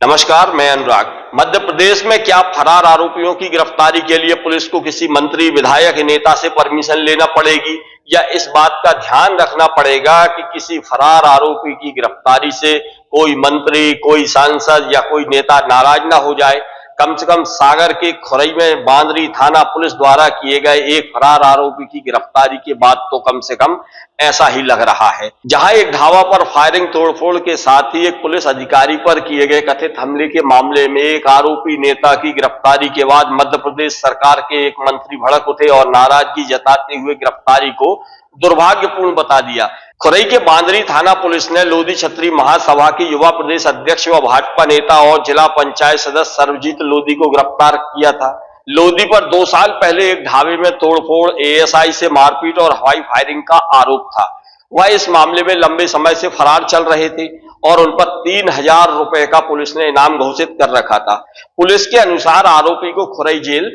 नमस्कार, मैं अनुराग। मध्य प्रदेश में क्या फरार आरोपियों की गिरफ्तारी के लिए पुलिस को किसी मंत्री, विधायक, नेता से परमिशन लेना पड़ेगी या इस बात का ध्यान रखना पड़ेगा कि किसी फरार आरोपी की गिरफ्तारी से कोई मंत्री, कोई सांसद या कोई नेता नाराज ना हो जाए? कम से कम सागर के खुरई में बांदरी थाना पुलिस द्वारा किए गए एक फरार आरोपी की गिरफ्तारी के बाद तो कम से कम ऐसा ही लग रहा है। जहां एक ढाबा पर फायरिंग, तोड़फोड़ के साथ ही एक पुलिस अधिकारी पर किए गए कथित हमले के मामले में एक आरोपी नेता की गिरफ्तारी के बाद मध्य प्रदेश सरकार के एक मंत्री भड़क उठे और नाराजगी जताते हुए गिरफ्तारी को दुर्भाग्यपूर्ण बता दिया। खुरई के बांदरी थाना पुलिस ने लोधी छत्री महासभा के युवा प्रदेश अध्यक्ष व भाजपा नेता और जिला पंचायत सदस्य सर्वजीत लोधी को गिरफ्तार किया था। लोधी पर 2 साल पहले एक ढाबे में तोड़फोड़, एएसआई से मारपीट और हवाई फायरिंग का आरोप था। वह इस मामले में लंबे समय से फरार चल रहे थे और उन पर 3000 रुपए का पुलिस ने इनाम घोषित कर रखा था। पुलिस के अनुसार आरोपी को खुरई जेल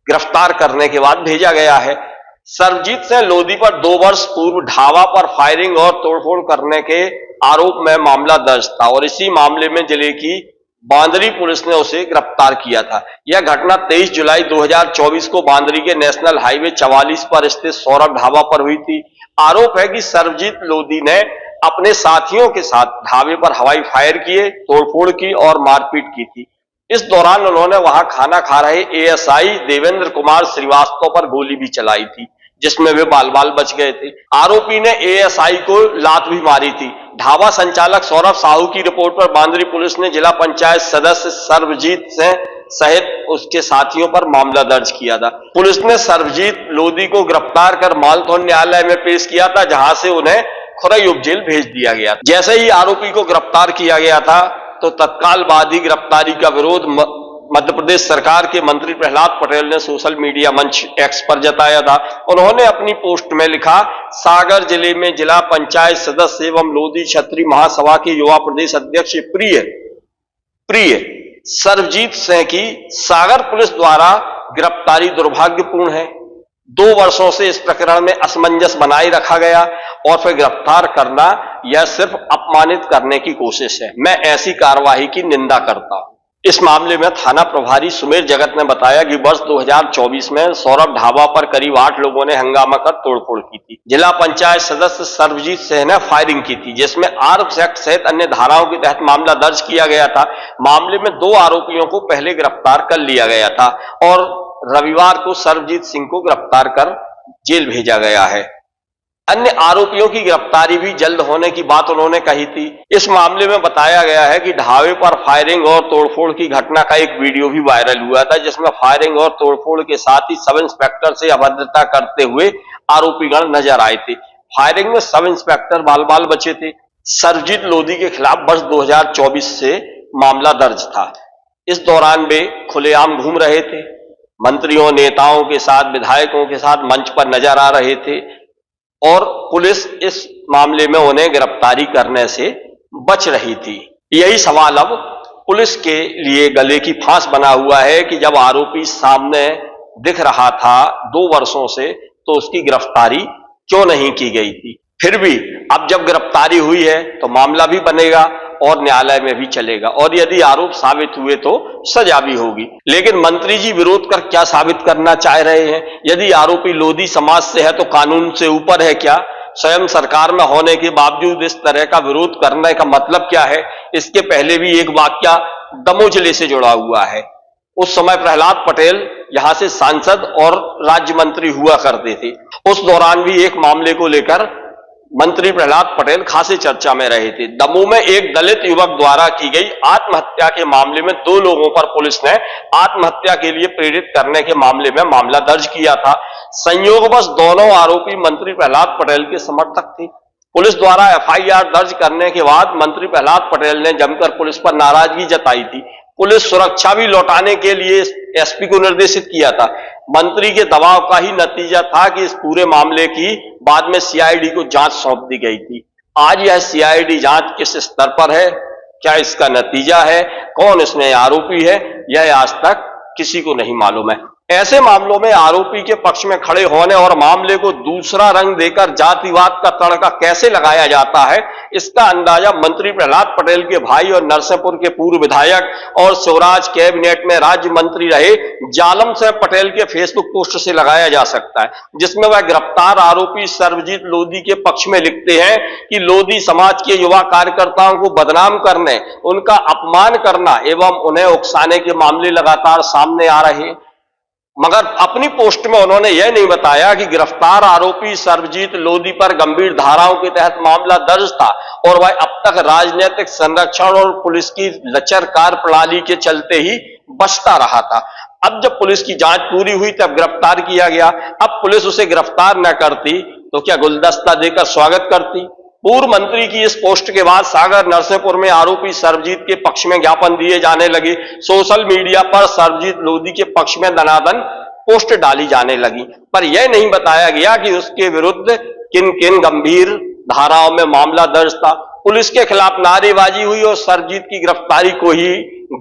गिरफ्तार करने के बाद भेजा गया है। सर्वजीत सिंह लोधी पर 2 वर्ष पूर्व ढाबा पर फायरिंग और तोड़फोड़ करने के आरोप में मामला दर्ज था और इसी मामले में जिले की बांदरी पुलिस ने उसे गिरफ्तार किया था। यह घटना 23 जुलाई 2024 को बांदरी के नेशनल हाईवे 44 पर स्थित सौरभ ढाबा पर हुई थी। आरोप है कि सर्वजीत लोधी ने अपने साथियों के साथ ढाबे पर हवाई फायर किए, तोड़फोड़ की और मारपीट की थी। इस दौरान उन्होंने वहां खाना खा रहे एएसआई देवेंद्र कुमार श्रीवास्तव पर गोली भी चलाई थी, जिसमें वे बाल-बाल बच गए थे। आरोपी ने एएसआई को लात भी मारी थी। ढाबा संचालक सौरभ साहू की रिपोर्ट पर बांदरी पुलिस ने जिला पंचायत सदस्य सर्वजीत सिंह सहित उसके साथियों पर मामला दर्ज किया था। पुलिस ने सर्वजीत लोधी को गिरफ्तार कर मालथौन न्यायालय में पेश किया था, जहां से उन्हें खुरई उप जेल भेज दिया गया। जैसे ही आरोपी को गिरफ्तार किया गया था तो तत्काल बाद ही गिरफ्तारी का विरोध मध्य प्रदेश सरकार के मंत्री प्रहलाद पटेल ने सोशल मीडिया मंच एक्स पर जताया था। उन्होंने अपनी पोस्ट में लिखा, सागर जिले में जिला पंचायत सदस्य एवं लोधी छत्री महासभा के युवा प्रदेश अध्यक्ष प्रिय सर्वजीत सिंह की सागर पुलिस द्वारा गिरफ्तारी दुर्भाग्यपूर्ण है। 2 वर्षों से इस प्रकरण में असमंजस बनाए रखा गया और फिर गिरफ्तार करना यह सिर्फ अपमानित करने की कोशिश है। मैं ऐसी कार्रवाई की निंदा करता हूं। इस मामले में थाना प्रभारी सुमेर जगत ने बताया कि वर्ष 2024 में सौरभ ढाबा पर करीब 8 लोगों ने हंगामा कर तोड़फोड़ की थी। जिला पंचायत सदस्य सर्वजीत सिंह ने फायरिंग की थी, जिसमें आर्म्स एक्ट सहित अन्य धाराओं के तहत मामला दर्ज किया गया था। मामले में 2 आरोपियों को पहले गिरफ्तार कर लिया गया था और रविवार को सर्वजीत सिंह को गिरफ्तार कर जेल भेजा गया है। अन्य आरोपियों की गिरफ्तारी भी जल्द होने की बात उन्होंने कही थी। इस मामले में बताया गया है कि ढाबे पर फायरिंग और तोड़फोड़ की घटना का एक वीडियो भी वायरल हुआ था, जिसमें फायरिंग और तोड़फोड़ के साथ ही सब इंस्पेक्टर से अभद्रता करते हुए आरोपीगण नजर आए थे। फायरिंग में सब इंस्पेक्टर बाल-बाल बचे थे। सर्वजीत लोधी के खिलाफ वर्ष 2024 से मामला दर्ज था। इस दौरान वे खुलेआम घूम रहे थे, मंत्रियों, नेताओं के साथ, विधायकों के साथ मंच पर नजर आ रहे थे और पुलिस इस मामले में उन्हें गिरफ्तारी करने से बच रही थी। यही सवाल अब पुलिस के लिए गले की फांस बना हुआ है कि जब आरोपी सामने दिख रहा था 2 वर्षों से, तो उसकी गिरफ्तारी क्यों नहीं की गई थी। फिर भी अब जब गिरफ्तारी हुई है तो मामला भी बनेगा और न्यायालय में भी चलेगा और यदि आरोप साबित हुए तो सजा भी होगी। लेकिन मंत्री जी विरोध कर क्या साबित करना चाह रहे हैं? यदि आरोपी लोधी समाज से है तो कानून से ऊपर है क्या? स्वयं सरकार में होने के बावजूद इस तरह का विरोध करने का मतलब क्या है? इसके पहले भी एक वाकया दमोह जिले से जुड़ा हुआ है। उस समय प्रहलाद पटेल यहां से सांसद और राज्य मंत्री हुआ करते थे। उस दौरान भी एक मामले को लेकर मंत्री प्रहलाद पटेल खासी चर्चा में रहे थे। दमोह में एक दलित युवक द्वारा की गई आत्महत्या के मामले में 2 लोगों पर पुलिस ने आत्महत्या के लिए प्रेरित करने के मामले में मामला दर्ज किया था। संयोगवश दोनों आरोपी मंत्री प्रहलाद पटेल के समर्थक थे। पुलिस द्वारा एफआईआर दर्ज करने के बाद मंत्री प्रहलाद पटेल ने जमकर पुलिस पर नाराजगी जताई थी। पुलिस सुरक्षा भी लौटाने के लिए एसपी को निर्देशित किया था। मंत्री के दबाव का ही नतीजा था कि इस पूरे मामले की बाद में सीआईडी को जांच सौंप दी गई थी। आज यह सीआईडी जांच किस स्तर पर है, क्या इसका नतीजा है, कौन इसमें आरोपी है, यह आज तक किसी को नहीं मालूम है। ऐसे मामलों में आरोपी के पक्ष में खड़े होने और मामले को दूसरा रंग देकर जातिवाद का तड़का कैसे लगाया जाता है, इसका अंदाजा मंत्री प्रहलाद पटेल के भाई और नरसिंहपुर के पूर्व विधायक और स्वराज कैबिनेट में राज्य मंत्री रहे जालम सिंह पटेल के फेसबुक पोस्ट से लगाया जा सकता है, जिसमें वह गिरफ्तार आरोपी सर्वजीत लोधी के पक्ष में लिखते हैं कि लोधी समाज के युवा कार्यकर्ताओं को बदनाम करने, उनका अपमान करना एवं उन्हें उकसाने के मामले लगातार सामने आ रहे हैं। मगर अपनी पोस्ट में उन्होंने यह नहीं बताया कि गिरफ्तार आरोपी सर्वजीत लोधी पर गंभीर धाराओं के तहत मामला दर्ज था और वह अब तक राजनीतिक संरक्षण और पुलिस की लचर कार्यप्रणाली के चलते ही बचता रहा था। अब जब पुलिस की जांच पूरी हुई तब गिरफ्तार किया गया। अब पुलिस उसे गिरफ्तार न करती तो क्या गुलदस्ता देकर स्वागत करती? पूर्व मंत्री की इस पोस्ट के बाद सागर नरसिंहपुर में आरोपी सर्वजीत के पक्ष में ज्ञापन दिए जाने लगे। सोशल मीडिया पर सर्वजीत लोधी के पक्ष में दनादन पोस्ट डाली जाने लगी, पर यह नहीं बताया गया कि उसके विरुद्ध किन किन गंभीर धाराओं में मामला दर्ज था। पुलिस के खिलाफ नारेबाजी हुई और सर्वजीत की गिरफ्तारी को ही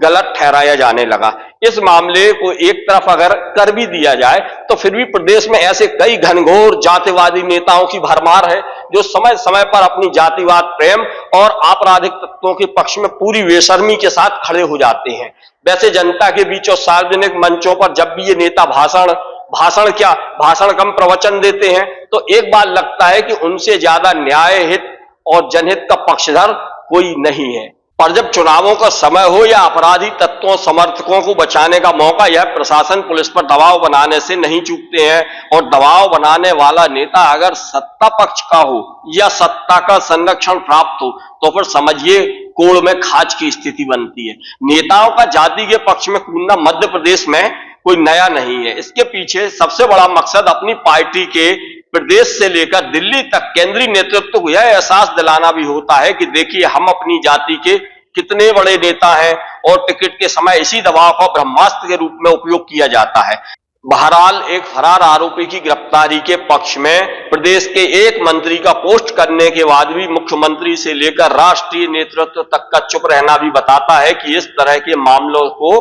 गलत ठहराया जाने लगा। इस मामले को एक तरफ अगर कर भी दिया जाए तो फिर भी प्रदेश में ऐसे कई घनघोर जातिवादी नेताओं की भरमार है जो समय समय पर अपनी जातिवाद प्रेम और आपराधिक तत्वों के पक्ष में पूरी बेशर्मी के साथ खड़े हो जाते हैं। वैसे जनता के बीच और सार्वजनिक मंचों पर जब भी ये नेता भाषण कम प्रवचन देते हैं तो एक बार लगता है कि उनसे ज्यादा न्याय हित और जनहित का पक्षधर कोई नहीं है। पर जब चुनावों का समय हो या अपराधी तत्वों समर्थकों को बचाने का मौका, यह प्रशासन पुलिस पर दबाव बनाने से नहीं चूकते हैं। और दबाव बनाने वाला नेता अगर सत्ता पक्ष का हो या सत्ता का संरक्षण प्राप्त हो तो फिर समझिए कोड़ में खाज की स्थिति बनती है। नेताओं का जाति के पक्ष में कूदना मध्य प्रदेश में कोई नया नहीं है। इसके पीछे सबसे बड़ा मकसद अपनी पार्टी के प्रदेश से लेकर दिल्ली तक केंद्रीय नेतृत्व को यह एहसास दिलाना भी होता है कि देखिए हम अपनी जाति के कितने बड़े नेता हैं और टिकट के समय इसी दबाव का ब्रह्मास्त्र के रूप में उपयोग किया जाता है। बहरहाल एक फरार आरोपी की गिरफ्तारी के पक्ष में प्रदेश के एक मंत्री का पोस्ट करने के बाद भी मुख्यमंत्री से लेकर राष्ट्रीय नेतृत्व तक का चुप रहना भी बताता है कि इस तरह के मामलों को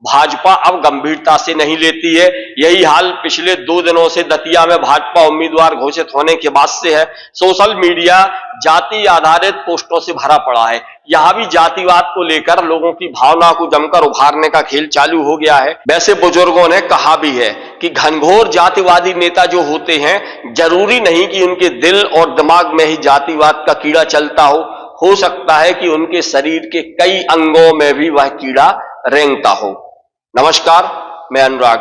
भाजपा अब गंभीरता से नहीं लेती है। यही हाल पिछले 2 दिनों से दतिया में भाजपा उम्मीदवार घोषित होने के बाद से है। सोशल मीडिया जाति आधारित पोस्टों से भरा पड़ा है। यहां भी जातिवाद को लेकर लोगों की भावना को जमकर उभारने का खेल चालू हो गया है। वैसे बुजुर्गों ने कहा भी है कि घनघोर जातिवादी नेता जो होते हैं जरूरी नहीं कि उनके दिल और दिमाग में ही जातिवाद का कीड़ा चलता हो सकता है कि उनके शरीर के कई अंगों में भी वह कीड़ा रेंगता हो। नमस्कार, मैं अनुराग।